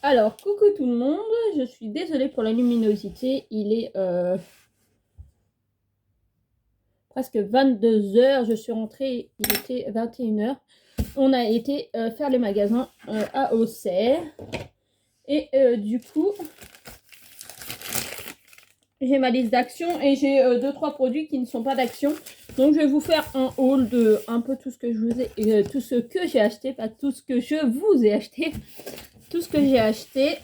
Alors, coucou tout le monde, je suis désolée pour la luminosité, il est presque 22 heures, je suis rentrée, il était 21 heures. On a été faire les magasins à Auxerre et du coup, j'ai ma liste d'actions et j'ai 2-3 produits qui ne sont pas d'action. Donc je vais vous faire un haul de un peu tout ce que je vous ai, tout ce que j'ai acheté, pas tout ce que je vous ai acheté, tout ce que j'ai acheté.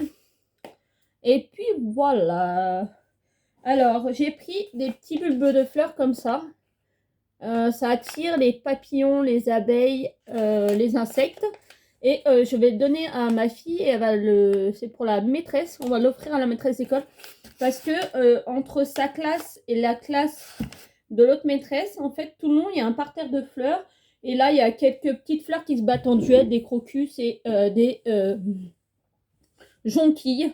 Et puis voilà. Alors, j'ai pris des petits bulbes de fleurs comme ça. Ça attire les papillons, les abeilles, les insectes. Et je vais le donner à ma fille. Et elle va c'est pour la maîtresse. On va l'offrir à la maîtresse d'école. Parce que entre sa classe et la classe de l'autre maîtresse, en fait, tout le long, il y a un parterre de fleurs. Et là, il y a quelques petites fleurs qui se battent en duel, des crocus et des jonquilles.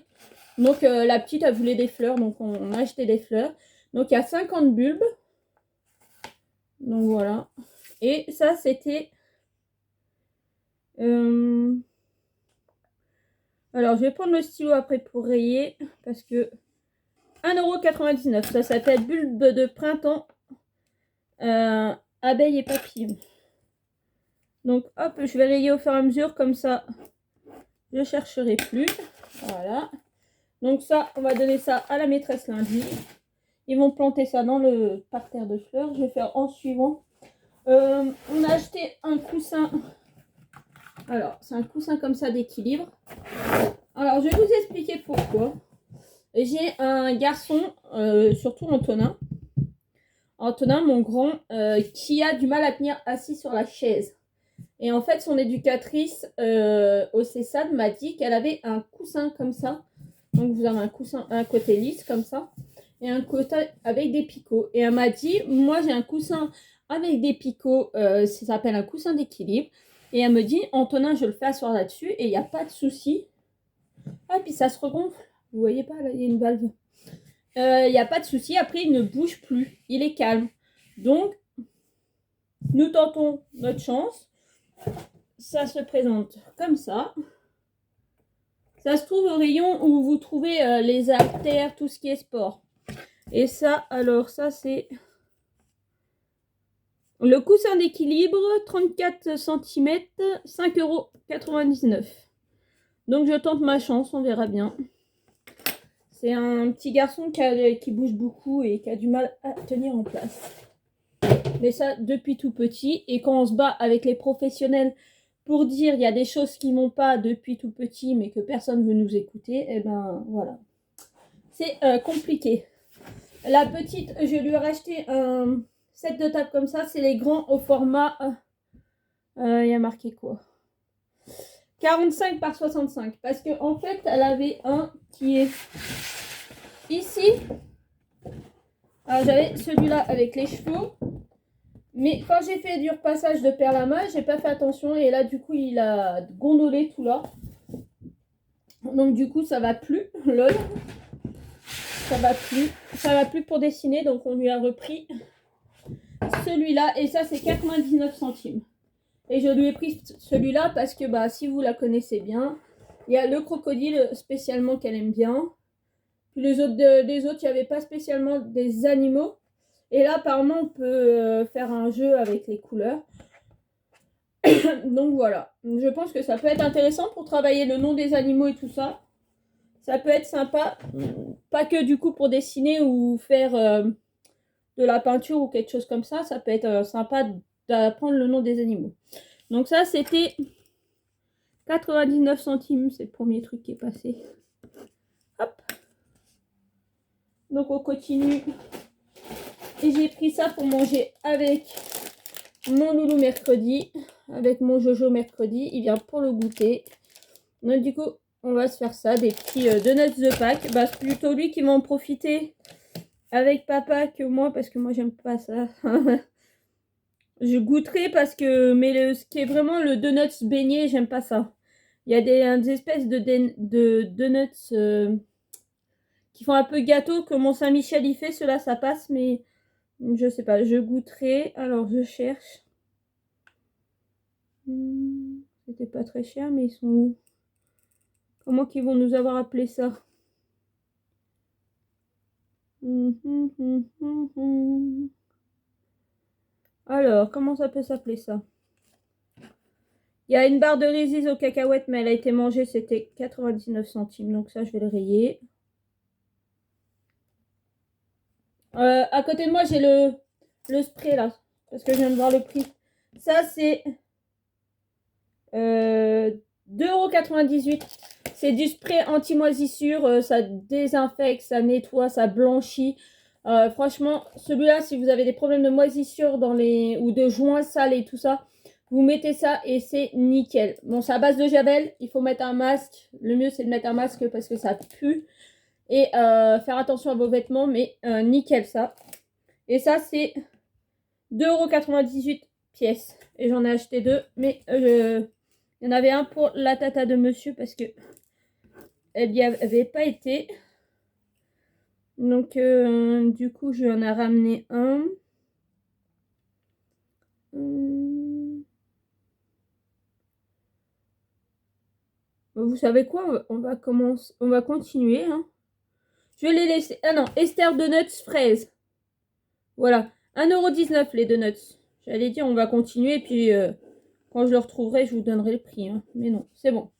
Donc la petite elle voulait des fleurs, donc on a acheté des fleurs. Donc il y a 50 bulbes. Donc voilà. Et ça c'était... Alors je vais prendre le stylo après pour rayer. Parce que 1,99 €. Ça s'appelle bulbe de printemps. Abeilles et papillons. Donc hop, je vais rayer au fur et à mesure. Comme ça, je ne chercherai plus. Voilà. Donc ça, on va donner ça à la maîtresse lundi. Ils vont planter ça dans le parterre de fleurs. Je vais faire en suivant. On a acheté un coussin. Alors, c'est un coussin comme ça d'équilibre. Alors, je vais vous expliquer pourquoi. J'ai un garçon, surtout Antonin. Antonin, mon grand, qui a du mal à tenir assis sur la chaise. Et en fait, son éducatrice au CESAD m'a dit qu'elle avait un coussin comme ça. Donc, vous avez un coussin, un côté lisse comme ça. Et un côté avec des picots. Et elle m'a dit, moi j'ai un coussin avec des picots, ça s'appelle un coussin d'équilibre. Et elle me dit, Antonin, je le fais asseoir là-dessus et il n'y a pas de souci. Ah, puis ça se regonfle. Vous voyez pas, là, il y a une valve. Il n'y a pas de souci. Après, il ne bouge plus. Il est calme. Donc, nous tentons notre chance. Ça se présente comme ça. Ça se trouve au rayon où vous trouvez les haltères, tout ce qui est sport. Et ça, alors, ça, c'est le coussin d'équilibre, 34 cm, 5,99 €. Donc, je tente ma chance, on verra bien. C'est un petit garçon qui bouge beaucoup et qui a du mal à tenir en place. Mais ça, depuis tout petit. Et quand on se bat avec les professionnels pour dire il y a des choses qui vont pas depuis tout petit, mais que personne ne veut nous écouter, et ben voilà. C'est compliqué. La petite, je lui ai racheté un set de table comme ça. C'est les grands au format... il y a marqué quoi? 45 par 65. Parce que en fait, elle avait un qui est ici. Alors j'avais celui-là avec les chevaux. Mais quand j'ai fait du repassage de perle à main, j'ai pas fait attention. Et là, du coup, il a gondolé tout là. Donc du coup, ça va plus. Lol. Ça va plus. Ça va plus pour dessiner. Donc on lui a repris celui-là. Et ça, c'est 99 centimes. Et je lui ai pris celui-là parce que bah, si vous la connaissez bien, il y a le crocodile spécialement qu'elle aime bien. Puis les autres, il n'y avait pas spécialement des animaux. Et là, apparemment, on peut faire un jeu avec les couleurs. Donc voilà. Je pense que ça peut être intéressant pour travailler le nom des animaux et tout ça. Ça peut être sympa. Pas que du coup pour dessiner ou faire de la peinture ou quelque chose comme ça. Ça peut être sympa d'apprendre le nom des animaux. Donc ça, c'était 99 centimes. C'est le premier truc qui est passé. Hop. Donc on continue. Et j'ai pris ça pour manger avec mon loulou mercredi. Avec mon Jojo mercredi. Il vient pour le goûter. Donc du coup, on va se faire ça. Des petits donuts de Pâques. Bah, c'est plutôt lui qui va en profiter avec papa que moi. Parce que moi, j'aime pas ça. Je goûterai parce que... Mais ce qui est vraiment le donuts beignet, j'aime pas ça. Il y a des espèces de donuts qui font un peu gâteau que mon Saint-Michel y fait. Cela, ça passe, mais je sais pas. Je goûterai. Alors, je cherche. C'était pas très cher, mais ils sont où? Comment qu'ils vont nous avoir appelé ça? Alors, comment ça peut s'appeler ça? Il y a une barre de Reese's aux cacahuètes, mais elle a été mangée, c'était 99 centimes. Donc ça, je vais le rayer. À côté de moi, j'ai le spray là, parce que je viens de voir le prix. Ça, c'est 2,98 €. C'est du spray anti-moisissure, ça désinfecte, ça nettoie, ça blanchit. Franchement, celui-là, si vous avez des problèmes de moisissure ou de joints sales et tout ça, vous mettez ça et c'est nickel. Bon, c'est à base de javel, il faut mettre un masque. Le mieux, c'est de mettre un masque parce que ça pue. Et faire attention à vos vêtements, mais nickel ça. Et ça, c'est 2,98 € pièce. Et j'en ai acheté 2, mais il y en avait un pour la tata de monsieur parce que elle n'y avait pas été. Donc, du coup, je lui en ai ramené un. Vous savez quoi? On va commencer, on va continuer. Hein. Je vais les laisser. Ah non, Esther Donuts fraise. Voilà, 1,19 € les donuts. J'allais dire, on va continuer, puis quand je le retrouverai, je vous donnerai le prix. Hein. Mais non, c'est bon.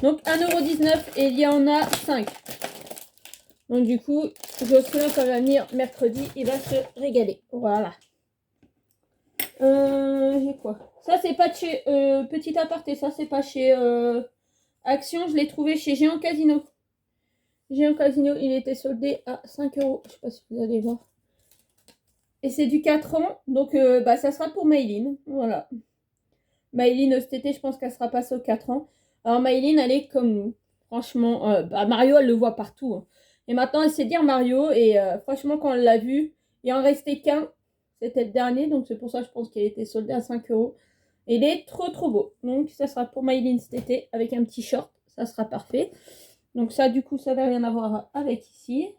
Donc, 1,19 € et il y en a 5. Donc, du coup, Jocelyn, quand il va venir mercredi, il va se régaler. Voilà. J'ai quoi? Ça, c'est pas de chez... petit aparté, ça, c'est pas chez Action. Je l'ai trouvé chez Géant Casino. Géant Casino, il était soldé à 5 €. Je sais pas si vous allez voir. Et c'est du 4 ans. Donc, ça sera pour Maïline. Voilà. Maïline, cet été, je pense qu'elle sera passée aux 4 ans. Alors, Maïline, elle est comme nous. Franchement, Mario, elle le voit partout. Hein. Et maintenant, elle sait dire Mario. Et franchement, quand elle l'a vu, il en restait qu'un. C'était le dernier. Donc, c'est pour ça, je pense qu'il a été soldé à 5 €. Et il est trop, trop beau. Donc, ça sera pour Maïline cet été avec un petit short. Ça sera parfait. Donc, ça, du coup, ça va rien avoir avec ici.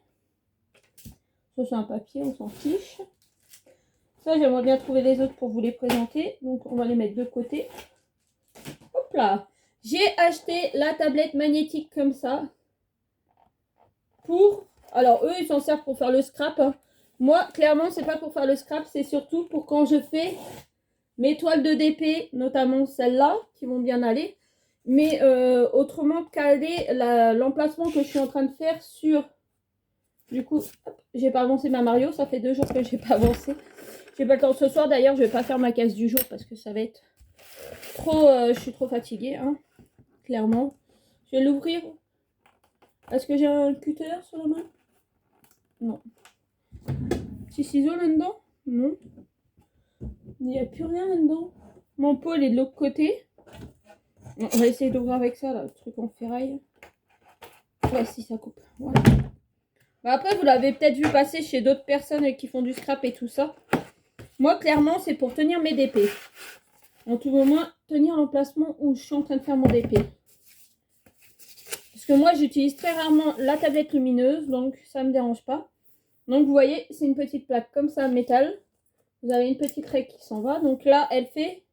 Ça, c'est un papier, on s'en fiche. Ça, j'aimerais bien trouver les autres pour vous les présenter. Donc, on va les mettre de côté. Hop là. J'ai acheté la tablette magnétique comme ça. Alors, eux, ils s'en servent pour faire le scrap. Hein. Moi, clairement, c'est pas pour faire le scrap. C'est surtout pour quand je fais mes toiles de DP, notamment celles-là, qui vont bien aller. Mais autrement, caler l'emplacement que je suis en train de faire sur... Du coup, j'ai pas avancé ma Mario. Ça fait 2 jours que j'ai pas avancé. J'ai pas le temps. Ce soir, d'ailleurs, je vais pas faire ma case du jour parce que ça va être trop... je suis trop fatiguée, hein, clairement. Je vais l'ouvrir. Est-ce que j'ai un cutter sur la main? Non. Petit ciseau là-dedans? Non. Il n'y a plus rien là-dedans. Mon pot, il est de l'autre côté. On va essayer d'ouvrir avec ça, là, le truc en ferraille. Ouais, si, ça coupe. Voilà. Après, vous l'avez peut-être vu passer chez d'autres personnes qui font du scrap et tout ça. Moi, clairement, c'est pour tenir mes DP. En tout moment, tenir l'emplacement où je suis en train de faire mon DP. Parce que moi, j'utilise très rarement la tablette lumineuse, donc ça ne me dérange pas. Donc, vous voyez, c'est une petite plaque comme ça, métal. Vous avez une petite raie qui s'en va. Donc là, elle fait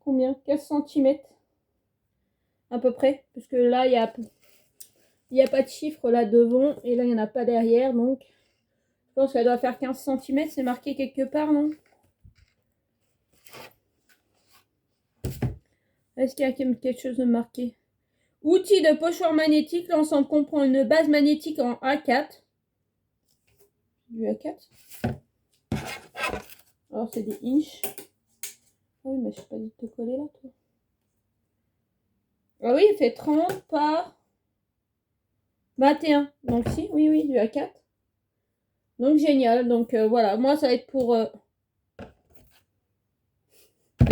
combien? 15 cm à peu près. Parce que là, il n'y a pas de chiffre là devant. Et là, il n'y en a pas derrière. Donc, je pense qu'elle doit faire 15 cm. C'est marqué quelque part, non? Est-ce qu'il y a quelque chose de marqué? Outil de pochoir magnétique. L'ensemble comprend une base magnétique en A4. Du A4. Alors, c'est des inches. Ah oui, mais je ne sais pas dit de te coller là, toi. Ah oui, il fait 30 par 21. Donc, si, oui, du A4. Donc, génial. Donc, voilà. Moi, ça va être pour...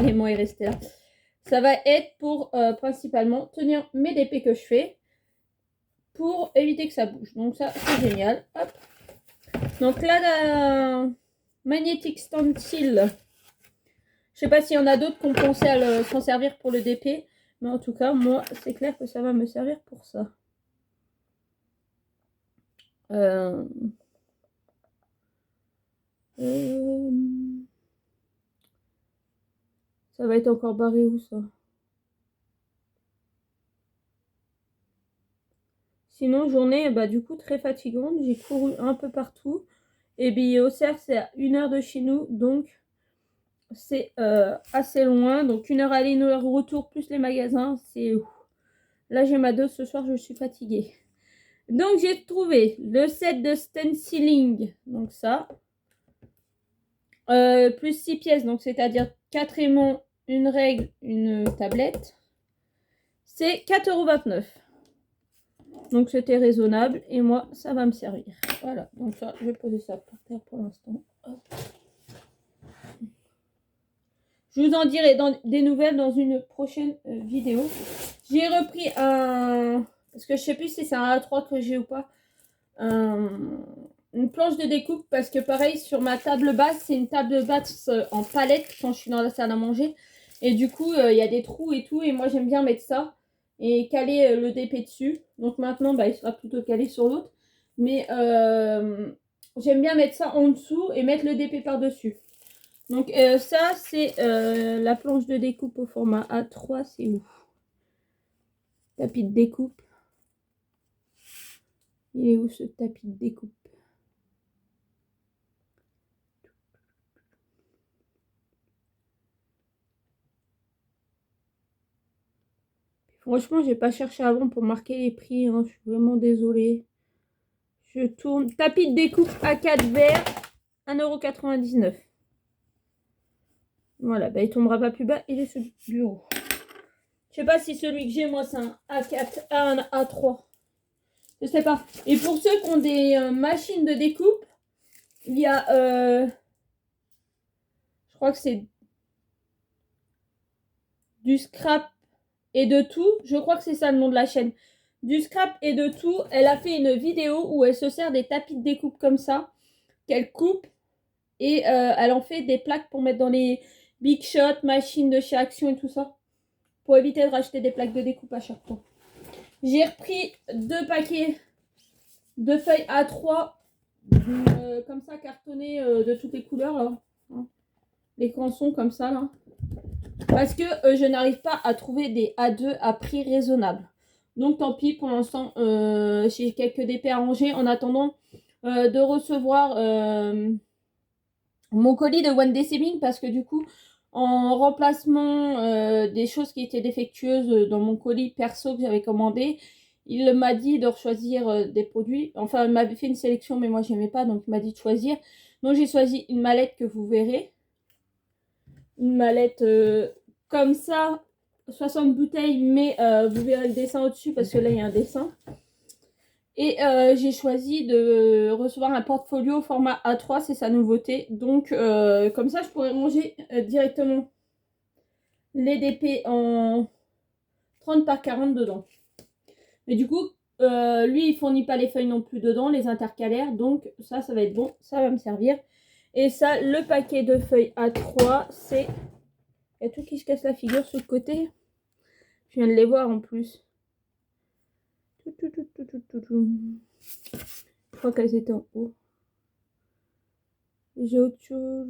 Les mots est resté là. Ça va être pour, principalement, tenir mes DP que je fais. Pour éviter que ça bouge. Donc, ça, c'est génial. Hop. Donc, là, la Magnetic Stencil. Je sais pas s'il y en a d'autres qui ont pensé à s'en servir pour le DP. Mais en tout cas, moi, c'est clair que ça va me servir pour ça. Ça va être encore barré où, ça? Sinon, journée, bah, du coup, très fatigante. J'ai couru un peu partout. Et Billy-Auxerre, c'est à 1 heure de chez nous. Donc, c'est assez loin. Donc, 1 heure aller, 1 heure retour, plus les magasins. C'est... Là, j'ai ma dose ce soir, je suis fatiguée. Donc, j'ai trouvé le set de stenciling. Donc, ça. Plus 6 pièces. Donc, c'est-à-dire 4 aimants, une règle, une tablette. C'est 4,29 €. Donc c'était raisonnable et moi ça va me servir. Voilà, donc ça je vais poser ça par terre pour l'instant. Je vous en dirai des nouvelles dans une prochaine vidéo. J'ai repris un... Parce que je sais plus si c'est un A3 que j'ai ou pas. Une planche de découpe parce que pareil sur ma table basse, c'est une table basse en palette quand je suis dans la salle à manger. Et du coup il y a des trous et tout et moi j'aime bien mettre ça. Et caler le DP dessus. Donc maintenant, bah, il sera plutôt calé sur l'autre. Mais j'aime bien mettre ça en dessous et mettre le DP par-dessus. Donc ça, c'est la planche de découpe au format A3. C'est où? Tapis de découpe. Il est où ce tapis de découpe? Franchement, j'ai pas cherché avant pour marquer les prix. Hein. Je suis vraiment désolée. Je tourne. Tapis de découpe A4 vert, 1,99 €. Voilà, bah, il tombera pas plus bas. Il est sur le bureau. Je sais pas si celui que j'ai, moi, c'est un A4, un A3. Je sais pas. Et pour ceux qui ont des machines de découpe, il y a... je crois que c'est du scrap et de tout. Je crois que c'est ça le nom de la chaîne. Du scrap et de tout. Elle a fait une vidéo où elle se sert des tapis de découpe comme ça. Qu'elle coupe. Et elle en fait des plaques pour mettre dans les Big Shot, machines de chez Action et tout ça. Pour éviter de racheter des plaques de découpe à chaque fois. J'ai repris 2 paquets de feuilles A3 comme ça cartonnées de toutes les couleurs là. Hein. Les cançons comme ça là. Parce que je n'arrive pas à trouver des A2 à prix raisonnable. Donc tant pis pour l'instant j'ai quelques DP à ranger en attendant de recevoir mon colis de One Day Saving parce que du coup en remplacement des choses qui étaient défectueuses dans mon colis perso que j'avais commandé, il m'a dit de choisir des produits. Enfin, il m'avait fait une sélection, mais moi, j'aimais pas, donc il m'a dit de choisir. Donc, j'ai choisi une mallette que vous verrez. Une mallette comme ça, 60 bouteilles, mais vous verrez le dessin au-dessus parce que là, il y a un dessin. Et j'ai choisi de recevoir un portfolio au format A3, c'est sa nouveauté. Donc, comme ça, je pourrais ranger directement les DP en 30 par 40 dedans. Mais du coup, lui, il fournit pas les feuilles non plus dedans, les intercalaires. Donc, ça va être bon. Ça va me servir. Et ça, le paquet de feuilles A3, c'est... Il y a tout qui se casse la figure sur le côté. Je viens de les voir en plus. Je crois qu'elles étaient en haut. J'ai autre chose.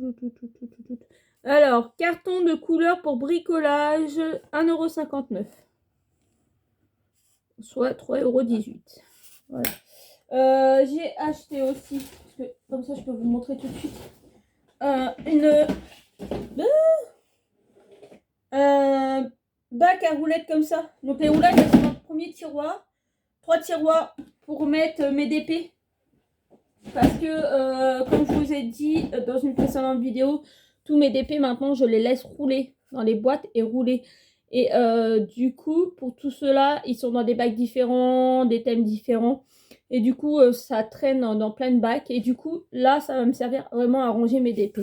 Alors, carton de couleur pour bricolage, 1,59 €. Soit 3,18 €. Voilà. J'ai acheté aussi, parce que comme ça je peux vous montrer tout de suite, une bac à roulettes comme ça. Donc les roulettes elles sont dans le premier tiroir. 3 tiroirs pour mettre mes DP. Parce que comme je vous ai dit dans une précédente vidéo, tous mes DP maintenant je les laisse rouler dans les boîtes et rouler. Et du coup pour tout cela ils sont dans des bacs différents, des thèmes différents. Et du coup ça traîne dans plein de bacs. Et du coup là ça va me servir vraiment à ranger mes DP.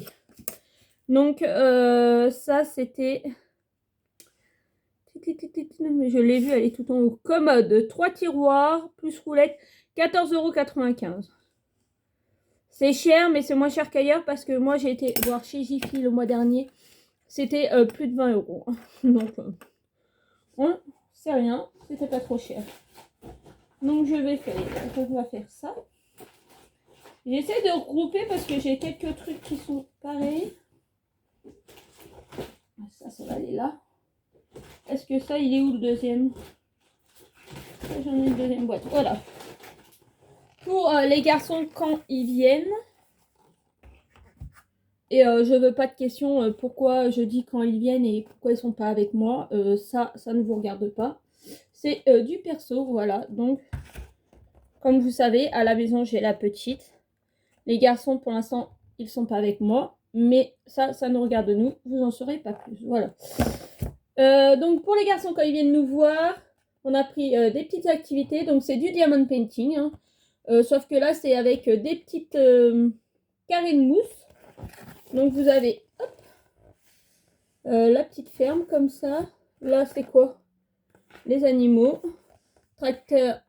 Donc ça c'était... Je l'ai vu, elle est tout en haut. Commode, 3 tiroirs plus roulette, 14,95 €. C'est cher, mais c'est moins cher qu'ailleurs parce que moi j'ai été voir chez Jiffy le mois dernier. C'était plus de 20 €. Donc, c'est rien, c'était pas trop cher. Donc je vais faire ça. J'essaie de regrouper parce que j'ai quelques trucs qui sont pareils. Ça va aller là. Est-ce que ça, il est où le deuxième? J'en ai une deuxième boîte. Voilà. Pour les garçons quand ils viennent. Et je veux pas de questions pourquoi je dis quand ils viennent et pourquoi ils sont pas avec moi. Ça ne vous regarde pas. C'est du perso, voilà. Donc, comme vous savez, à la maison, j'ai la petite. Les garçons, pour l'instant, ils sont pas avec moi. Mais ça nous regarde nous. Vous en saurez pas plus. Voilà. Donc, pour les garçons, quand ils viennent nous voir, on a pris des petites activités. Donc, c'est du diamond painting. Hein. Sauf que là, c'est avec des petites carrés de mousse. Donc, vous avez hop, la petite ferme comme ça. Là, c'est quoi? Les animaux. Tracteur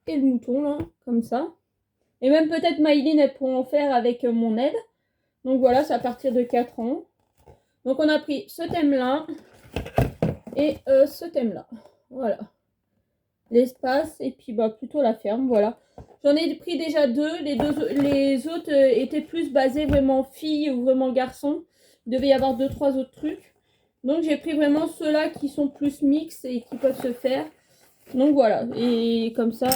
et le mouton, là, comme ça. Et même peut-être Maïline, elle pourra en faire avec mon aide. Donc voilà, c'est à partir de 4 ans. Donc on a pris ce thème-là et ce thème-là. Voilà. L'espace et puis bah plutôt la ferme, voilà. J'en ai pris déjà deux. Les autres étaient plus basés vraiment filles ou vraiment garçons. Il devait y avoir 2-3 autres trucs. Donc j'ai pris vraiment ceux-là qui sont plus mix et qui peuvent se faire. Donc voilà. Et comme ça,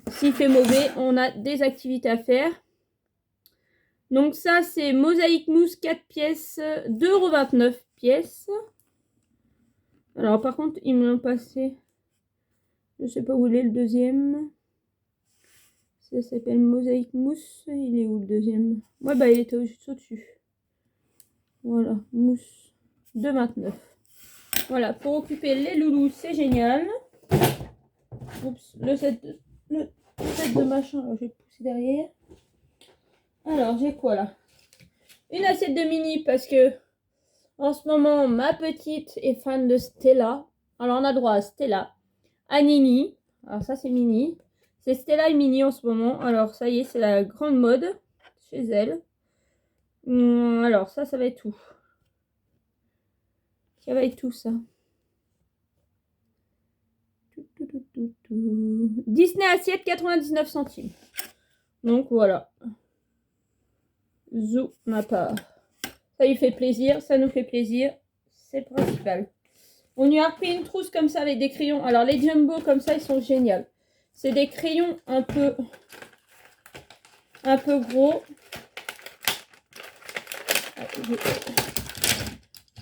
s'il fait mauvais, on a des activités à faire. Donc ça, c'est mosaïque mousse 4 pièces, 2,29 € pièce. Alors par contre, ils me l'ont passé. Je sais pas où il est le deuxième. Ça s'appelle mosaïque mousse. Il est où le deuxième? Ouais, bah il était juste au-dessus. Voilà, mousse 2,29 €. Voilà, pour occuper les loulous, c'est génial. Oups, le set de machin, alors je vais pousser derrière. Alors, j'ai quoi là? Une assiette de mini parce que en ce moment, ma petite est fan de Stella. Alors, on a droit à Stella, à Nini. Alors, ça, c'est Mini. C'est Stella et Mini en ce moment. Alors, ça y est, c'est la grande mode chez elle. Alors, ça va être tout. Ça va être tout, ça. Disney assiette, 99 centimes. Donc, voilà. Zou, ma part. Ça lui fait plaisir, ça nous fait plaisir. C'est le principal. On lui a repris une trousse comme ça avec des crayons. Alors, les jumbo comme ça, ils sont géniaux. C'est des crayons un peu gros.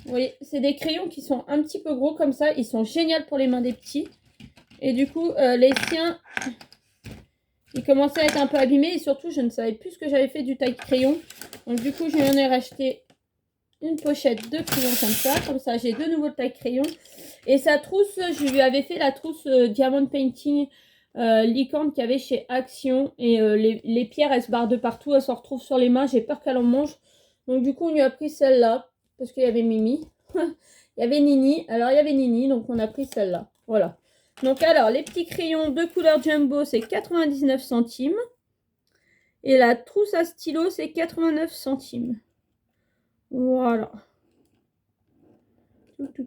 Vous voyez, c'est des crayons qui sont un petit peu gros comme ça. Ils sont géniaux pour les mains des petits. Et du coup, les siens, ils commençaient à être un peu abîmés. Et surtout, je ne savais plus ce que j'avais fait du taille crayon. Donc, du coup, je lui en ai racheté une pochette de crayons comme ça. Comme ça, j'ai de nouveau le taille crayon. Et sa trousse, je lui avais fait la trousse Diamond Painting licorne qu'il y avait chez Action. Et les pierres, elles se barrent de partout. Elles se retrouvent sur les mains. J'ai peur qu'elle en mange. Donc, du coup, on lui a pris celle-là. Parce qu'il y avait Mimi. Il y avait Nini. Alors, il y avait Nini. Donc, on a pris celle-là. Voilà. Donc, alors, les petits crayons de couleur jumbo, c'est 99 centimes. Et la trousse à stylo, c'est 89 centimes. Voilà. Hop.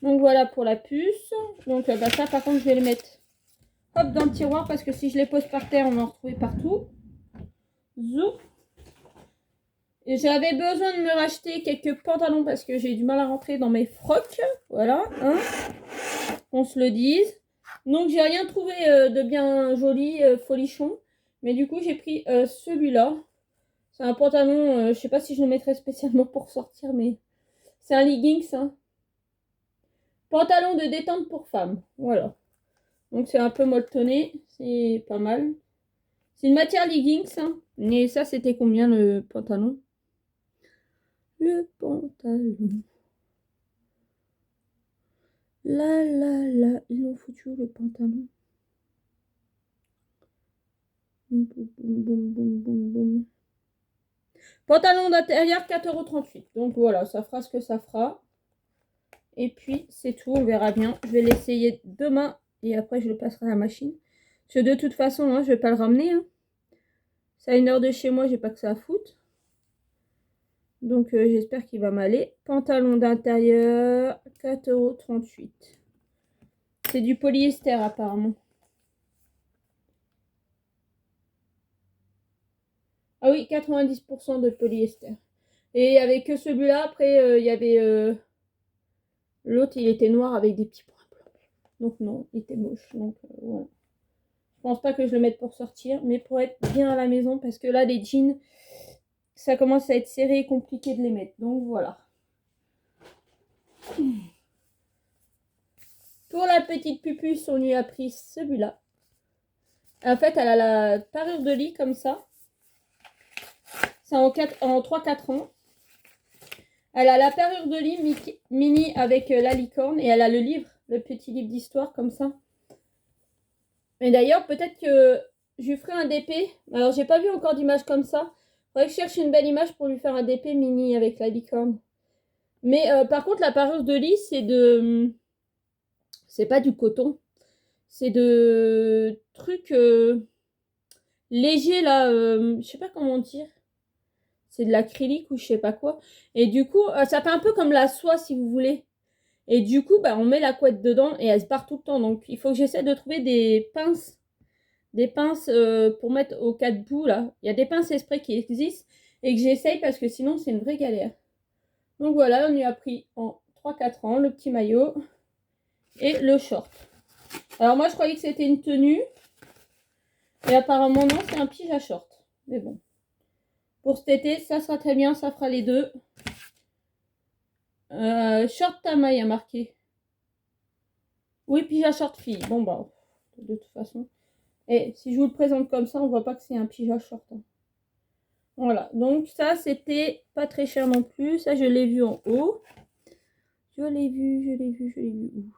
Donc, voilà pour la puce. Donc, bah, ça, par contre, je vais le mettre hop, dans le tiroir parce que si je les pose par terre, on va en retrouver partout. Zou. Et j'avais besoin de me racheter quelques pantalons parce que j'ai du mal à rentrer dans mes frocs. Voilà, hein. On se le dise. Donc, j'ai rien trouvé de bien joli, folichon. Mais du coup, j'ai pris celui-là. C'est un pantalon, je sais pas si je le mettrais spécialement pour sortir, mais c'est un leggings. Hein. Pantalon de détente pour femmes. Voilà. Donc, c'est un peu molletonné. C'est pas mal. C'est une matière leggings. Hein. Mais ça, c'était combien le pantalon? Le pantalon. Là, ils l'ont foutu où, le pantalon? Boum, boum, boum, boum, boum. Pantalon d'intérieur, 4,38 €. Donc voilà, ça fera ce que ça fera. Et puis, c'est tout, on verra bien. Je vais l'essayer demain et après, je le passerai à la machine. Parce que de toute façon, hein, je vais pas le ramener. Hein. C'est à 1 heure de chez moi, j'ai pas que ça à foutre. Donc, j'espère qu'il va m'aller. Pantalon d'intérieur, 4,38 €. C'est du polyester apparemment. Ah oui, 90% de polyester. Et il n'y avait que celui-là. Après, il y avait... l'autre, il était noir avec des petits points. Donc non, il était moche. Donc voilà. Je pense pas que je le mette pour sortir, mais pour être bien à la maison, parce que là, les jeans, ça commence à être serré et compliqué de les mettre. Donc voilà. Pour la petite pupuce, on lui a pris celui-là. En fait, elle a la parure de lit comme ça. C'est en 3-4 ans. Elle a la parure de lit mini avec la licorne. Et elle a le livre, le petit livre d'histoire comme ça. Mais d'ailleurs, peut-être que je lui ferai un DP. Alors, j'ai pas vu encore d'image comme ça. Faudrait que je cherche une belle image pour lui faire un DP mini avec la licorne. Mais par contre, la parure de lit, c'est de... C'est pas du coton. C'est de trucs légers là. Je sais pas comment dire. C'est de l'acrylique ou je sais pas quoi. Et du coup, ça fait un peu comme la soie si vous voulez. Et du coup, bah, on met la couette dedans et elle se barre tout le temps. Donc, il faut que j'essaie de trouver des pinces. Des pinces pour mettre aux 4 bouts là. Il y a des pinces exprès qui existent. Et que j'essaye parce que sinon, c'est une vraie galère. Donc voilà, on lui a pris en 3-4 ans le petit maillot et le short. Alors moi, je croyais que c'était une tenue. Et apparemment, non, c'est un pyjama short. Mais bon. Pour cet été, ça sera très bien, ça fera les deux. Short Tama, il y a marqué. Oui, pyjama short fille. Bon, bah, de toute façon. Et si je vous le présente comme ça, on voit pas que c'est un pyjama short. Hein. Voilà, donc ça, c'était pas très cher non plus. Ça, je l'ai vu en haut. Je l'ai vu. Où?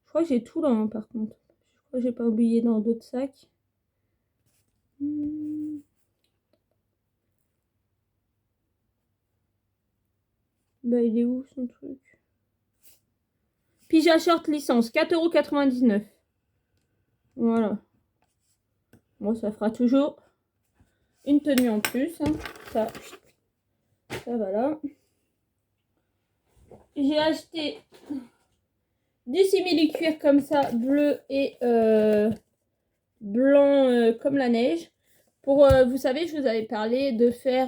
Je crois que j'ai tout là, hein, par contre. Je crois que j'ai pas oublié dans d'autres sacs. Bah, il est où son truc? Pyjama short licence, 4,99 €. Voilà. Bon, ça fera toujours une tenue en plus. Hein. Ça voilà. J'ai acheté du simili-cuir comme ça, bleu et blanc comme la neige. Pour, vous savez, je vous avais parlé de faire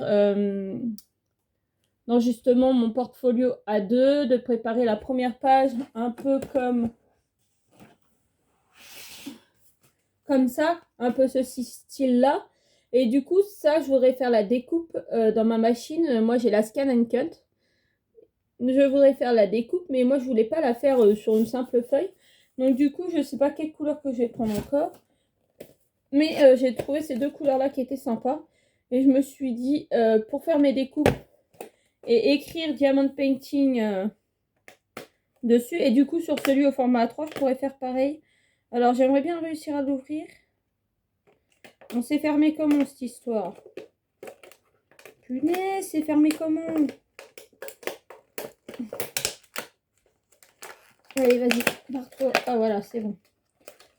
dans justement mon portfolio A2, de préparer la première page un peu comme ça, un peu ce style-là. Et du coup, ça, je voudrais faire la découpe dans ma machine. Moi, j'ai la Scan & Cut. Je voudrais faire la découpe, mais moi, je voulais pas la faire sur une simple feuille. Donc, du coup, je sais pas quelle couleur que je vais prendre encore. Mais j'ai trouvé ces deux couleurs-là qui étaient sympas. Et je me suis dit, pour faire mes découpes et écrire Diamond Painting dessus. Et du coup, sur celui au format A3, je pourrais faire pareil. Alors, j'aimerais bien réussir à l'ouvrir. On s'est fermé comment, cette histoire? Punaise, c'est fermé comment? Allez, vas-y, barre-toi. Ah, voilà, c'est bon.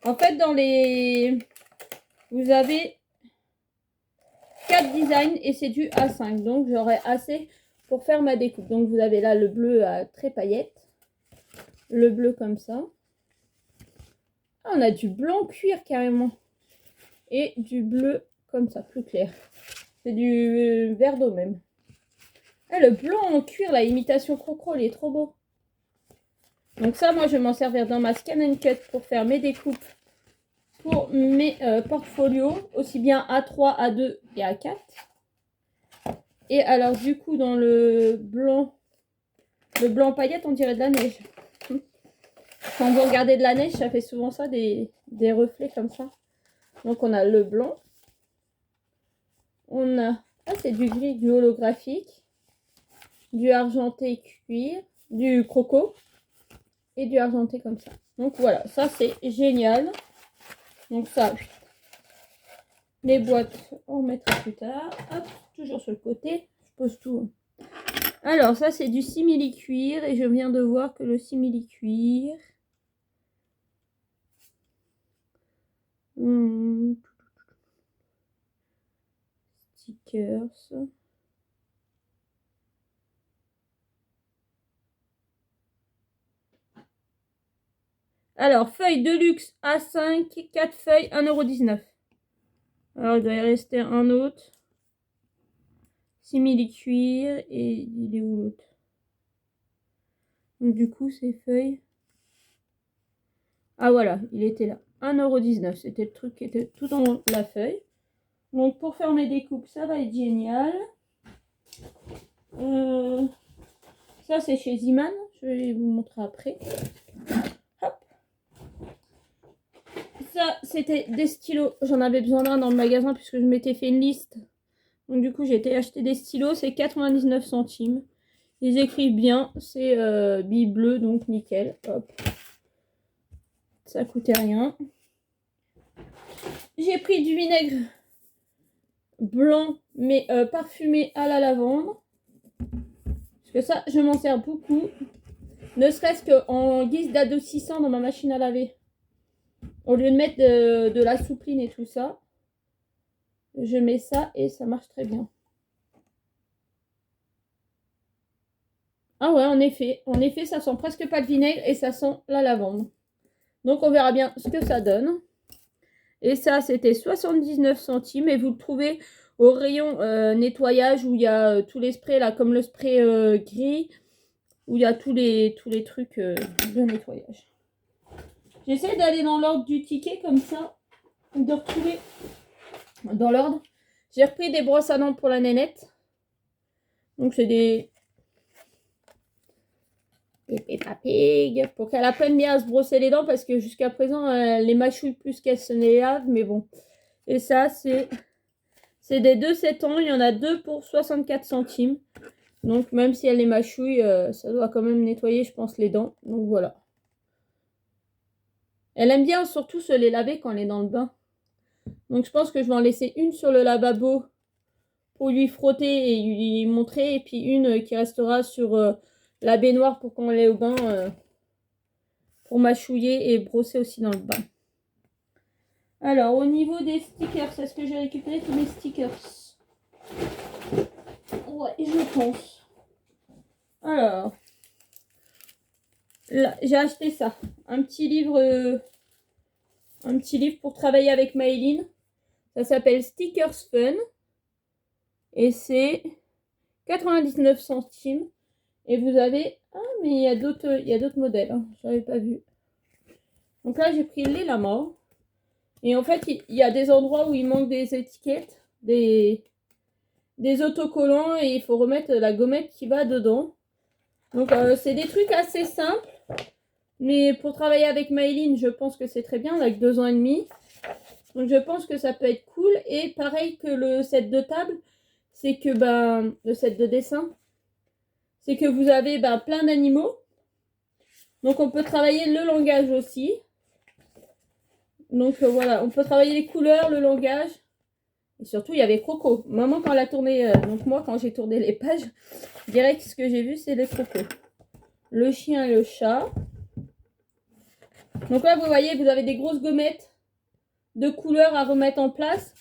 En fait, dans les... Vous avez 4 designs et c'est du A5. Donc, j'aurai assez pour faire ma découpe. Donc, vous avez là le bleu à très paillettes. Le bleu comme ça. Ah, on a du blanc cuir carrément. Et du bleu comme ça, plus clair. C'est du vert d'eau même. Ah, le blanc en cuir, la imitation Crocro, il est trop beau. Donc ça, moi, je vais m'en servir dans ma Scan & Cut pour faire mes découpes pour mes portfolios, aussi bien A3, A2 et A4. Et alors, du coup, dans le blanc paillette, on dirait de la neige. Quand vous regardez de la neige, ça fait souvent ça, des reflets comme ça. Donc, on a le blanc. On a... Ah, c'est du gris, du holographique. Du argenté cuir. Du croco. Et du argenté comme ça. Donc, voilà. Ça, c'est génial. Donc, ça... Les boîtes, on mettra plus tard. Hop, toujours sur le côté. Je pose tout. Alors, ça, c'est du simili-cuir. Et je viens de voir que le simili-cuir... Stickers. Alors, feuille de luxe A5, 4 feuilles, 1,19 €. Alors, il doit y rester un autre. Simili-cuir. Et il est où l'autre? Donc, du coup, ces feuilles. Ah voilà, il était là. 1,19 €. C'était le truc qui était tout dans la feuille. Donc pour faire mes découpes, ça va être génial. Ça c'est chez Ziman. Je vais vous montrer après. Hop. Ça c'était des stylos. J'en avais besoin d'un dans le magasin puisque je m'étais fait une liste. Donc du coup j'ai été acheter des stylos. C'est 99 centimes. Ils écrivent bien. C'est bille bleue, donc nickel. Hop. Ça coûtait rien. J'ai pris du vinaigre blanc mais parfumé à la lavande. Parce que ça, je m'en sers beaucoup. Ne serait-ce qu'en guise d'adoucissant dans ma machine à laver. Au lieu de mettre de la soupline et tout ça, je mets ça et ça marche très bien. Ah ouais, en effet, ça sent presque pas le vinaigre et ça sent la lavande. Donc on verra bien ce que ça donne. Et ça, c'était 79 centimes et vous le trouvez au rayon nettoyage où il y a tous les sprays là, comme le spray gris, où il y a tous les trucs de nettoyage. J'essaie d'aller dans l'ordre du ticket comme ça, de retrouver dans l'ordre. J'ai repris des brosses à dents pour la nénette. Donc c'est des Peppa Pig pour qu'elle apprenne bien à se brosser les dents parce que jusqu'à présent elle les mâchouille plus qu'elle se les lave, mais bon. Et ça c'est des 2-7 ans, il y en a 2 pour 64 centimes. Donc même si elle les mâchouille, ça doit quand même nettoyer je pense les dents. Donc voilà. Elle aime bien surtout se les laver quand elle est dans le bain. Donc je pense que je vais en laisser une sur le lavabo pour lui frotter et lui montrer. Et puis une qui restera sur la baignoire pour quand elle est au bain. Pour mâchouiller et brosser aussi dans le bain. Alors au niveau des stickers, est-ce que j'ai récupéré tous mes stickers? Ouais, je pense. Alors. Là, j'ai acheté ça. Un petit livre pour travailler avec Maëline. Ça s'appelle Stickers Fun. Et c'est 99 centimes. Et vous avez... Ah, mais il y a d'autres modèles. Hein. Je n'avais pas vu. Donc là, j'ai pris les lamas. Et en fait, il y a des endroits où il manque des étiquettes, des autocollants. Et il faut remettre la gommette qui va dedans. Donc, c'est des trucs assez simples. Mais pour travailler avec Maëline, je pense que c'est très bien. On a que 2 ans et demi. Donc, je pense que ça peut être cool. Et pareil que le set de table, c'est que le set de dessin, c'est que vous avez plein d'animaux. Donc, on peut travailler le langage aussi. Donc, voilà, on peut travailler les couleurs, le langage. Et surtout, il y avait Croco. Maman, quand elle a tourné, donc moi, quand j'ai tourné les pages, je dirais que ce que j'ai vu, c'est les Crocos. Le chien et le chat. Donc là, vous voyez, vous avez des grosses gommettes de couleurs à remettre en place.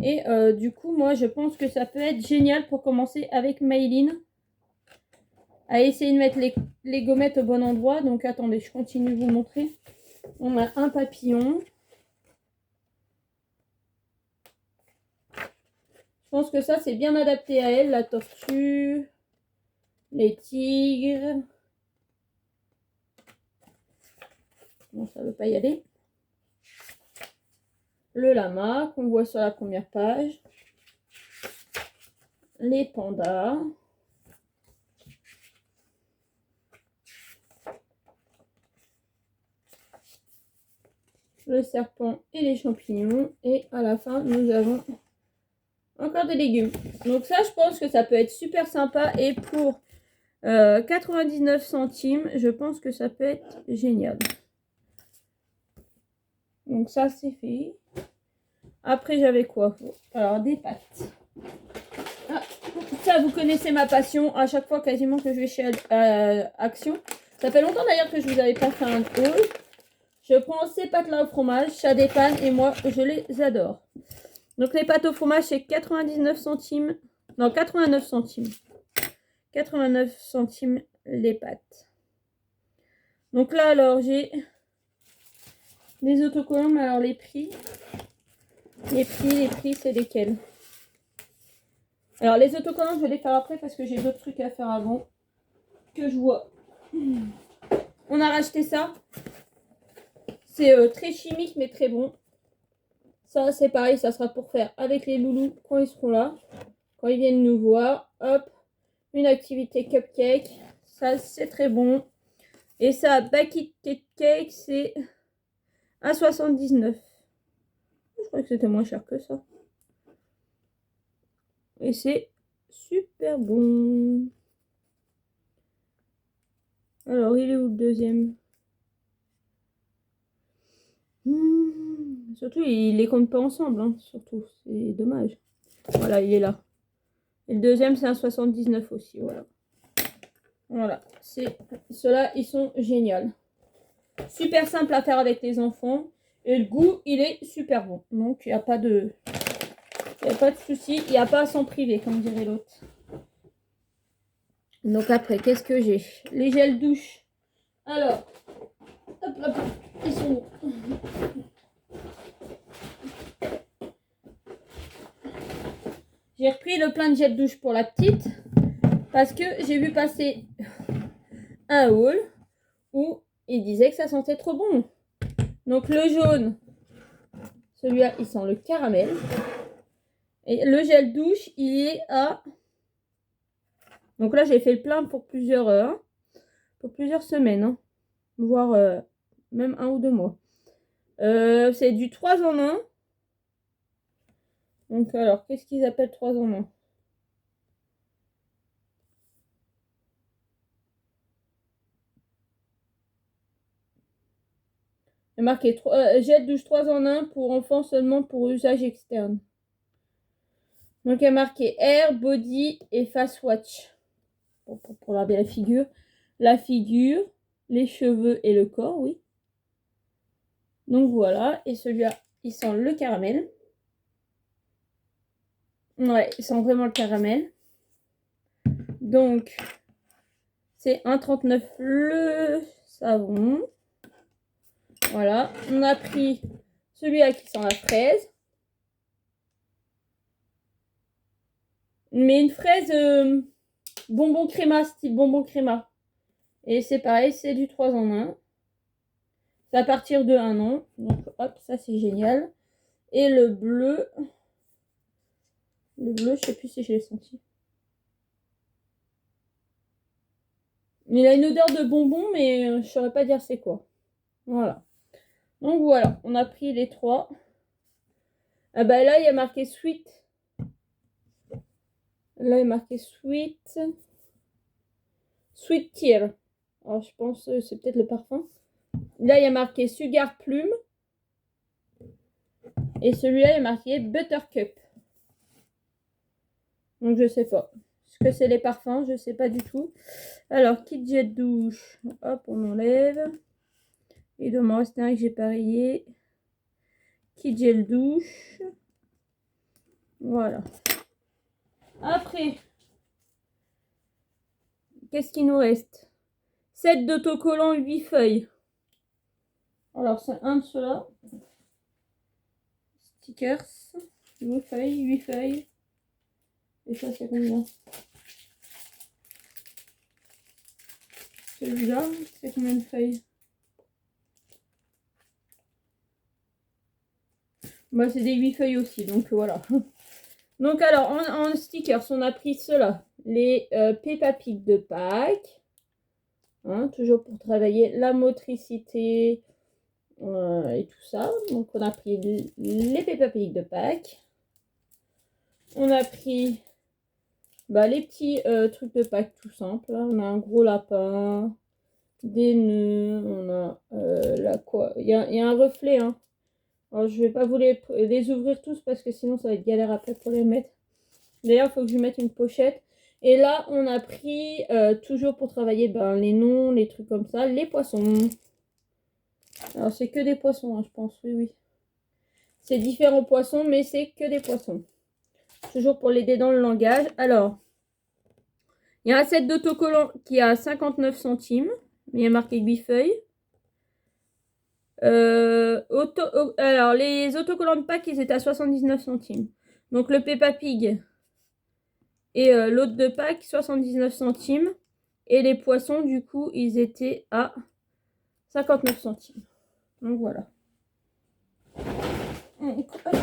Et du coup, moi, je pense que ça peut être génial pour commencer avec Maëline. À essayer de mettre les gommettes au bon endroit. Donc, attendez, je continue de vous montrer. On a un papillon. Je pense que ça, c'est bien adapté à elle. La tortue, les tigres. Bon, ça ne veut pas y aller. Le lama, qu'on voit sur la première page. Les pandas. Le serpent et les champignons. Et à la fin, nous avons encore des légumes. Donc ça, je pense que ça peut être super sympa. Et pour 99 centimes, je pense que ça peut être génial. Donc ça, c'est fait. Après, j'avais quoi? Alors, des pâtes. Ah, ça, vous connaissez ma passion. À chaque fois, quasiment, que je vais chez Action. Ça fait longtemps, d'ailleurs, que je vous avais pas fait un haul. Je prends ces pâtes-là au fromage. Ça dépanne. Et moi, je les adore. Donc, les pâtes au fromage, c'est 99 centimes. Non, 89 centimes. 89 centimes les pâtes. Donc là, alors, j'ai des autocollants. Mais alors, les prix, c'est lesquels? Alors, les autocollants, je vais les faire après parce que j'ai d'autres trucs à faire avant que je vois. On a racheté ça. C'est très chimique, mais très bon. Ça, c'est pareil, ça sera pour faire avec les loulous quand ils seront là. Quand ils viennent nous voir. Hop, une activité cupcake. Ça, c'est très bon. Et ça, Bakit Cake, c'est à 79. Je crois que c'était moins cher que ça. Et c'est super bon. Alors, il est où le deuxième? Surtout, ils les comptent pas ensemble. Hein, surtout, c'est dommage. Voilà, il est là. Et le deuxième, c'est un 79 aussi. Voilà. Voilà. Ceux-là, ils sont géniaux. Super simple à faire avec les enfants. Et le goût, il est super bon. Donc, il n'y a pas de... Il n'y a pas de souci. Il n'y a pas à s'en priver, comme dirait l'autre. Donc après, qu'est-ce que j'ai? Les gels douche. Alors, hop, hop, ils sont où? J'ai repris le plein de gel douche pour la petite. Parce que j'ai vu passer un haul où il disait que ça sentait trop bon. Donc le jaune, celui-là, il sent le caramel. Et le gel douche, il est à... Donc là, j'ai fait le plein pour plusieurs semaines. Hein. Voire même 1 ou 2 mois. C'est du 3 en 1. Donc alors, qu'est-ce qu'ils appellent 3 en 1? Il y a marqué gel douche 3 en 1 pour enfants seulement pour usage externe. Donc il y a marqué Air, Body et Face Watch. Pour laver la figure. La figure, les cheveux et le corps, oui. Donc voilà. Et celui-là, il sent le caramel. Ouais, il sent vraiment le caramel. Donc, c'est 1,39 le savon. Voilà. On a pris celui-là qui sent la fraise. Mais une fraise bonbon créma, style bonbon créma. Et c'est pareil, c'est du 3 en 1. C'est à partir de 1 an. Donc hop, ça c'est génial. Et le bleu, je sais plus si je l'ai senti. Il a une odeur de bonbon, mais je saurais pas dire c'est quoi. Voilà. Donc voilà, on a pris les 3. Ah bah là, il y a marqué sweet. Là, il y a marqué sweet. Sweet tear. Alors, je pense que c'est peut-être le parfum. Là, il y a marqué Sugar Plume. Et celui-là, il y a marqué Buttercup. Donc, je sais pas. Est-ce que c'est les parfums? Je sais pas du tout. Alors, kit jet douche. Hop, on enlève. Il doit m'en rester un que j'ai pas rayé. Kit gel douche. Voilà. Après, qu'est-ce qu'il nous reste? 7 d'autocollants 8 feuilles. Alors, c'est un de ceux-là. Stickers. 8 feuilles, 8 feuilles. Et ça, c'est combien? Celui-là, c'est combien de feuilles? Bah, c'est des 8 feuilles aussi, donc voilà. Donc, alors, en stickers, on a pris ceux-là. Les Peppa Pig de Pâques. Hein, toujours pour travailler la motricité et tout ça. Donc, on a pris les Peppa Pig de Pâques. On a pris les petits trucs de Pâques tout simples. On a un gros lapin, des nœuds, on a la quoi. Il y a un reflet. Hein. Alors, je vais pas vous les ouvrir tous parce que sinon ça va être galère après pour les mettre. D'ailleurs, il faut que je mette une pochette. Et là, on a pris, toujours pour travailler les noms, les trucs comme ça, les poissons. Alors, c'est que des poissons, hein, je pense, oui, oui. C'est différents poissons, mais c'est que des poissons. Toujours pour l'aider dans le langage. Alors, il y a un set d'autocollants qui a 59 centimes. Il y a marqué 8 feuilles. Alors, les autocollants de Pâques, ils étaient à 79 centimes. Donc, le Peppa Pig et l'autre de Pâques, 79 centimes. Et les poissons, du coup, ils étaient à 59 centimes. Donc, voilà. Donc, hop.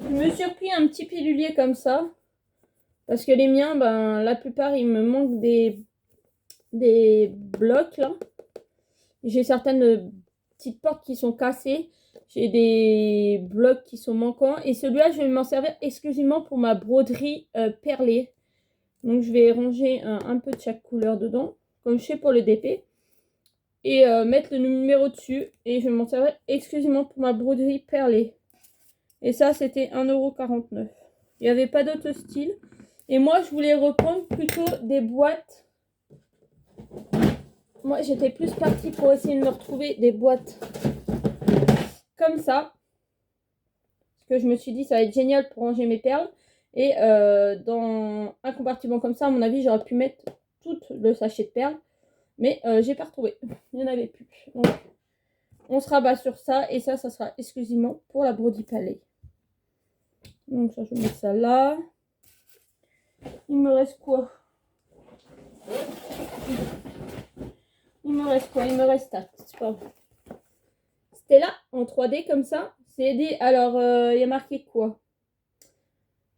Je me suis repris un petit pilulier comme ça. Parce que les miens, ben, la plupart, il me manque des blocs là. J'ai certaines petites portes qui sont cassées. J'ai des blocs qui sont manquants. Et celui-là, je vais m'en servir exclusivement pour ma broderie perlée. Donc, je vais ranger un peu de chaque couleur dedans. Comme je fais pour le DP. Et mettre le numéro dessus. Et je vais m'en servir exclusivement pour ma broderie perlée. Et ça, c'était 1,49 €. Il n'y avait pas d'autre style. Et moi, je voulais reprendre plutôt des boîtes. Moi, j'étais plus partie pour essayer de me retrouver des boîtes comme ça. Parce que je me suis dit, ça va être génial pour ranger mes perles. Et dans un compartiment comme ça, à mon avis, j'aurais pu mettre tout le sachet de perles. Mais j'ai pas retrouvé. Il n'y en avait plus. Donc, on se rabat sur ça. Et ça sera exclusivement pour la broderie palais. Donc, ça, je vais mettre ça là. Il me reste quoi? Il me reste ça. C'est pas vrai. C'était là, en 3D comme ça. C'est des... Alors, il y a marqué quoi?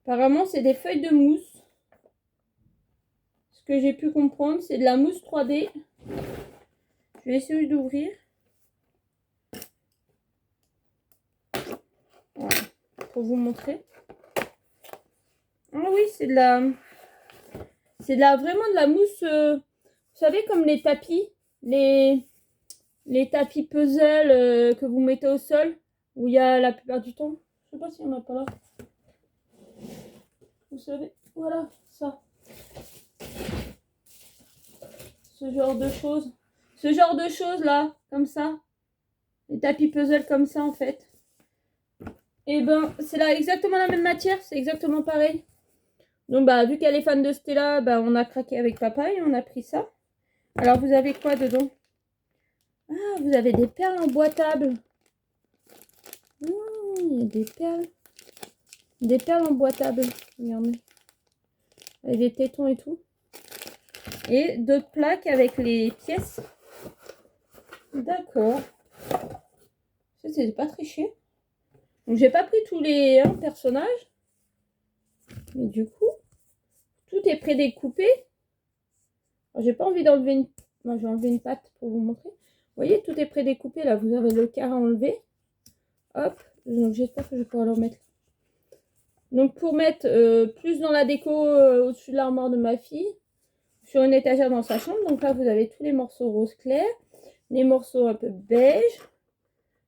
Apparemment, c'est des feuilles de mousse. Ce que j'ai pu comprendre, c'est de la mousse 3D. Je vais essayer d'ouvrir. Voilà, pour vous montrer. Ah oui, c'est de la... vraiment de la mousse... vous savez, comme les tapis. Les tapis puzzle que vous mettez au sol. Où il y a la plupart du temps. Je sais pas s'il y en a pas là. Vous savez, voilà, ça. Ce genre de choses. Ce genre de choses là, comme ça. Les tapis puzzle comme ça en fait. Et ben, c'est là exactement la même matière, c'est exactement pareil. Donc bah, vu qu'elle est fan de Stella, bah, on a craqué avec papa et on a pris ça. Alors vous avez quoi dedans? Ah, vous avez des perles emboîtables. Il y a des perles. Des perles emboîtables. Regardez. Avec des tétons et tout. Et d'autres plaques avec les pièces. D'accord. Ça, c'est pas triché. Donc, j'ai pas pris tous les personnages. Mais du coup, tout est prédécoupé. J'ai pas envie d'enlever une... Moi, je vais enlever une patte pour vous montrer. Vous voyez, tout est prédécoupé. Là, vous avez le quart à enlever. Hop. Donc, j'espère que je pourrai le remettre. Donc, pour mettre plus dans la déco au-dessus de l'armoire de ma fille. Sur une étagère dans sa chambre. Donc là, vous avez tous les morceaux rose clair. Les morceaux un peu beige.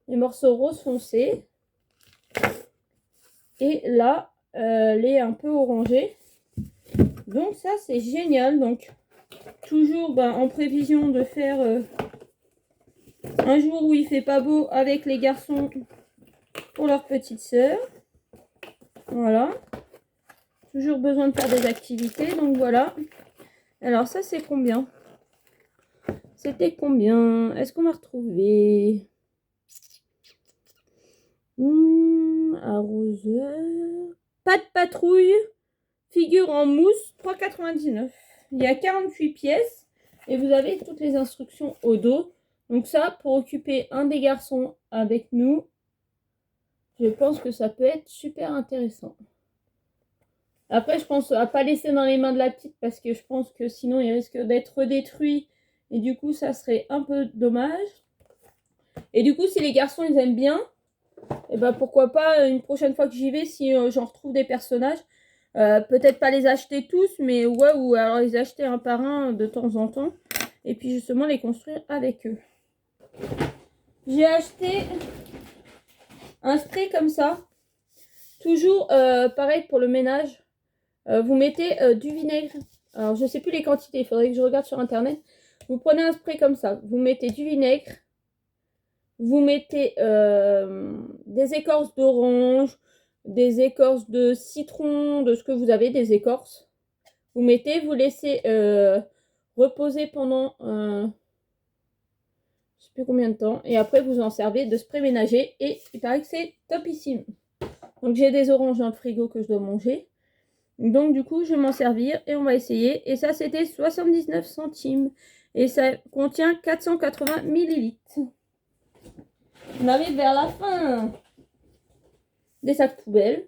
Les morceaux rose foncé. Et là, les un peu orangés. Donc ça, c'est génial. Donc, toujours en prévision de faire un jour où il fait pas beau avec les garçons pour leur petite sœur. Voilà. Toujours besoin de faire des activités. Donc voilà. Alors ça, c'est combien? C'était combien? Est-ce qu'on va retrouver arroseur. Pas de patrouille. Figure en mousse. 3,99 €. Il y a 48 pièces. Et vous avez toutes les instructions au dos. Donc ça, pour occuper un des garçons avec nous, je pense que ça peut être super intéressant. Après, je pense à pas laisser dans les mains de la petite parce que je pense que sinon, il risque d'être détruit. Et du coup, ça serait un peu dommage. Et du coup, si les garçons, ils aiment bien, et ben pourquoi pas une prochaine fois que j'y vais, si j'en retrouve des personnages, peut-être pas les acheter tous, mais ouais, ou alors les acheter un par un de temps en temps. Et puis justement, les construire avec eux. J'ai acheté un spray comme ça. Toujours pareil pour le ménage. Vous mettez du vinaigre. Alors, je sais plus les quantités. Il faudrait que je regarde sur internet. Vous prenez un spray comme ça. Vous mettez du vinaigre. Vous mettez des écorces d'orange, des écorces de citron, de ce que vous avez, des écorces. Vous mettez, vous laissez reposer pendant je sais plus combien de temps. Et après, vous en servez de spray ménager. Et il paraît que c'est topissime. Donc, j'ai des oranges dans le frigo que je dois manger. Donc, du coup, je vais m'en servir et on va essayer. Et ça, c'était 79 centimes. Et ça contient 480 millilitres. On arrive vers la fin. Des sacs poubelles.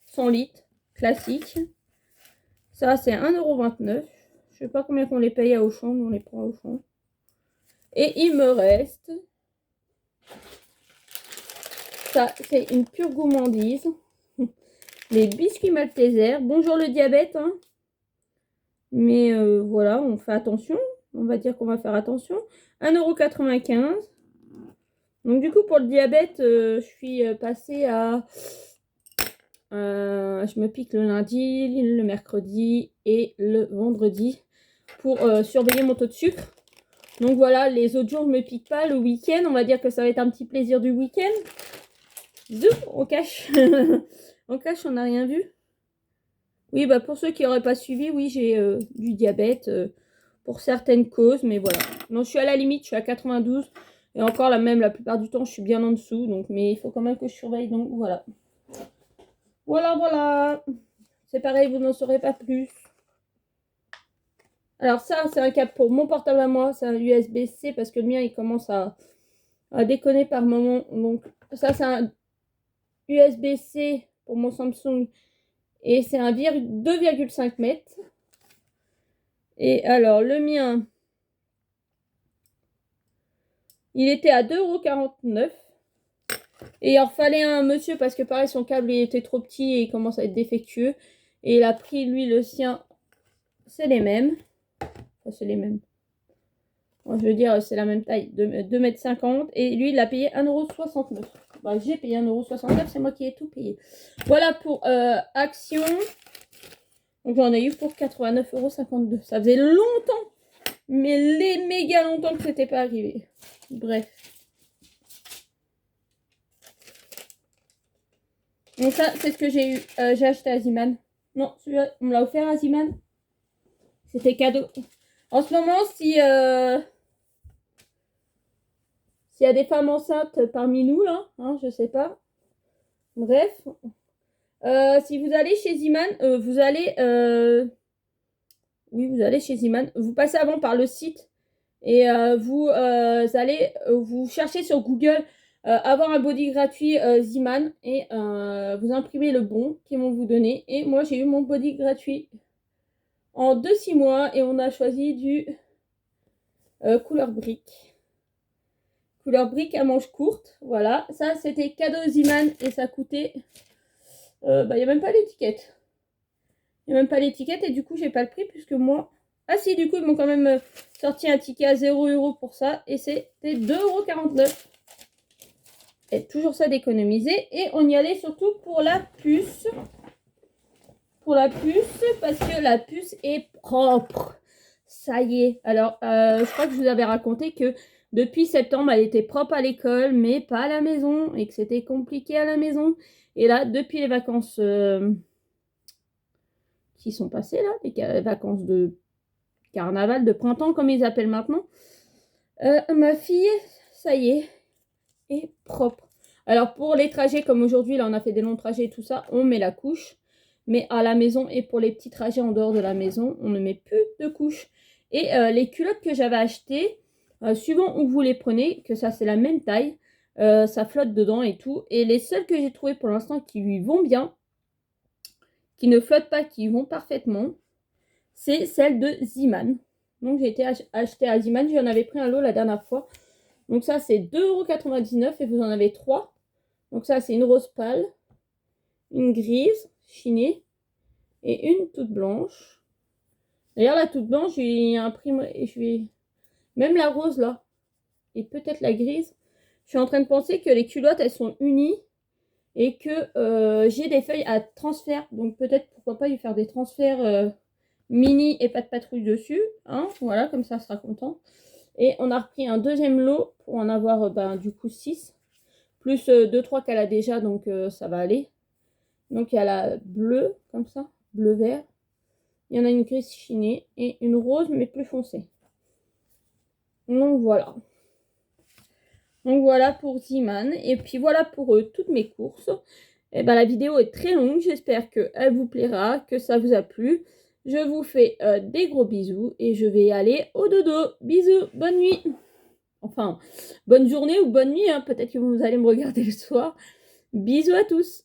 100 litres. Classique. Ça, c'est 1,29 €. Je sais pas combien qu'on les paye à Auchan. Nous, on les prend à Auchan. Et il me reste... Ça, c'est une pure gourmandise. Les biscuits Maltesers. Bonjour le diabète. Hein. Mais voilà, on fait attention. On va dire qu'on va faire attention. 1,95 €. Donc du coup, pour le diabète, je suis passée à... je me pique le lundi, le mercredi et le vendredi pour surveiller mon taux de sucre. Donc voilà, les autres jours, je ne me pique pas. Le week-end, on va dire que ça va être un petit plaisir du week-end. Zou, on cache. On cache, on n'a rien vu. Oui, bah pour ceux qui n'auraient pas suivi, oui, j'ai du diabète pour certaines causes, mais voilà. Non, je suis à la limite, je suis à 92. Et encore, là même, la plupart du temps, je suis bien en dessous. Donc, mais il faut quand même que je surveille, donc voilà. Voilà. C'est pareil, vous n'en saurez pas plus. Alors ça, c'est un câble pour mon portable à moi. C'est un USB-C parce que le mien, il commence à déconner par moment. Donc ça, c'est un USB-C pour mon Samsung. Et c'est un 2,5 mètres. Et alors, le mien, il était à 2,49 €. Et il en fallait un monsieur parce que pareil, son câble il était trop petit et il commence à être défectueux. Et il a pris, lui, le sien. C'est les mêmes. Enfin, c'est les mêmes. Bon, je veux dire, c'est la même taille, 2,50 m. Et lui, il a payé 1,69 €. Bah, j'ai payé 1,69 €, c'est moi qui ai tout payé. Voilà pour Action. Donc j'en ai eu pour 89,52 €. Ça faisait longtemps, mais les méga longtemps que c'était pas arrivé. Bref. Donc ça, c'est ce que j'ai eu. J'ai acheté à Ziman. Non, celui-là, on me l'a offert à Ziman. C'était cadeau. En ce moment, si... s'il y a des femmes enceintes parmi nous, là, hein, je sais pas. Bref. Si vous allez chez Ziman, vous allez... oui, vous allez chez Ziman. Vous passez avant par le site. Et vous allez... vous cherchez sur Google... avoir un body gratuit Ziman. Et vous imprimez le bon qu'ils vont vous donner. Et moi, j'ai eu mon body gratuit en 2-6 mois. Et on a choisi du couleur brique. Couleur brique à manches courtes. Voilà. Ça, c'était cadeau Ziman. Et ça coûtait... il n'y a même pas l'étiquette. Il n'y a même pas l'étiquette. Et du coup, j'ai pas le prix puisque moi... Ah si, du coup, ils m'ont quand même sorti un ticket à 0 € pour ça. Et c'était 2,49 €. Et toujours ça d'économiser. Et on y allait surtout pour la puce. Pour la puce. Parce que la puce est propre. Ça y est. Alors, je crois que je vous avais raconté que... Depuis septembre, elle était propre à l'école, mais pas à la maison, et que c'était compliqué à la maison. Et là, depuis les vacances qui sont passées, là, les vacances de carnaval, de printemps, comme ils appellent maintenant, ma fille, ça y est propre. Alors, pour les trajets, comme aujourd'hui, là, on a fait des longs trajets et tout ça, on met la couche. Mais à la maison, et pour les petits trajets en dehors de la maison, on ne met plus de couche. Et les culottes que j'avais achetées, suivant où vous les prenez, que ça c'est la même taille, ça flotte dedans et tout. Et les seules que j'ai trouvées pour l'instant qui lui vont bien, qui ne flottent pas, qui vont parfaitement, c'est celle de Ziman. Donc j'ai été acheter à Ziman, j'en avais pris un lot la dernière fois. Donc ça c'est 2,99 € et vous en avez 3. Donc ça c'est une rose pâle, une grise chinée et une toute blanche. D'ailleurs la toute blanche, j'ai imprimé et je vais... Même la rose là, et peut-être la grise, je suis en train de penser que les culottes, elles sont unies et que j'ai des feuilles à transfert. Donc peut-être, pourquoi pas, lui faire des transferts mini et pas de patrouille dessus. Hein, voilà, comme ça, elle sera content. Et on a repris un deuxième lot pour en avoir du coup 6. Plus 2-3 qu'elle a déjà, donc ça va aller. Donc il y a la bleue, comme ça, bleu-vert. Il y en a une grise chinée et une rose, mais plus foncée. Donc voilà. Donc voilà pour Ziman. Et puis voilà pour toutes mes courses. Et ben la vidéo est très longue. J'espère qu'elle vous plaira, que ça vous a plu. Je vous fais des gros bisous et je vais aller au dodo. Bisous, bonne nuit. Enfin, bonne journée ou bonne nuit, hein. Peut-être que vous allez me regarder le soir. Bisous à tous.